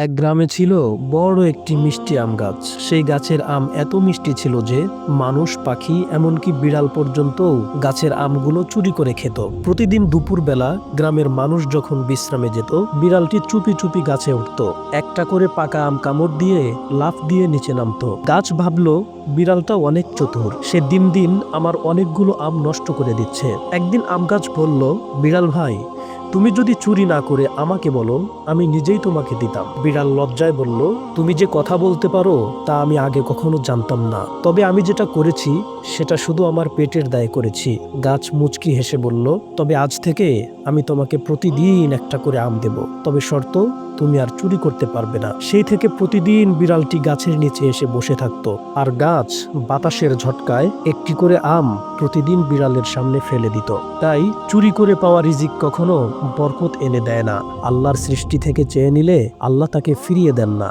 এক গ্রামে ছিল বড় একটি মিষ্টি আম গাছ। সেই গাছের আম এত মিষ্টি ছিল যে মানুষ, পাখি, এমনকি বিড়াল পর্যন্ত গাছের আমগুলো চুরি করে খেত। প্রতিদিন দুপুরবেলা গ্রামের মানুষ যখন বিশ্রামে যেত, বিড়ালটি চুপি চুপি গাছে উঠত। একটা করে পাকা আম কামড় দিয়ে লাফ দিয়ে নিচে নামতো। গাছ ভাবলো বিড়ালটা অনেক চতুর, সে দিন দিন আমার অনেকগুলো আম নষ্ট করে দিচ্ছে। একদিন আম গাছ বলল, বিড়াল ভাই, তুমি যদি চুরি না করে আমাকে বলো, আমি নিজেই তোমাকে দিতাম। বিড়াল লজ্জায় বলল, তুমি যে কথা বলতে পারো তা আমি আগে কখনো জানতাম না, তবে আমি যেটা করেছি সেটা শুধু আমার পেটের দায়ে করেছি। গাছ মুচকি হেসে বলল, তবে আজ থেকে আমি তোমাকে প্রতিদিন একটা করে আম দেব, তবে শর্ত, তুমি আর চুরি করতে পারবে না। সেই থেকে প্রতিদিন বিড়ালটি গাছের নিচে এসে বসে থাকতো, আর গাছ বাতাসের ঝটকায় একটি করে আম প্রতিদিন বিড়ালের সামনে ফেলে দিত। তাই চুরি করে পাওয়া রিজিক কখনো বরকত এনে দেয় না। আল্লাহর সৃষ্টি থেকে চেয়ে নিলে আল্লাহ তাকে ফিরিয়ে দেন না।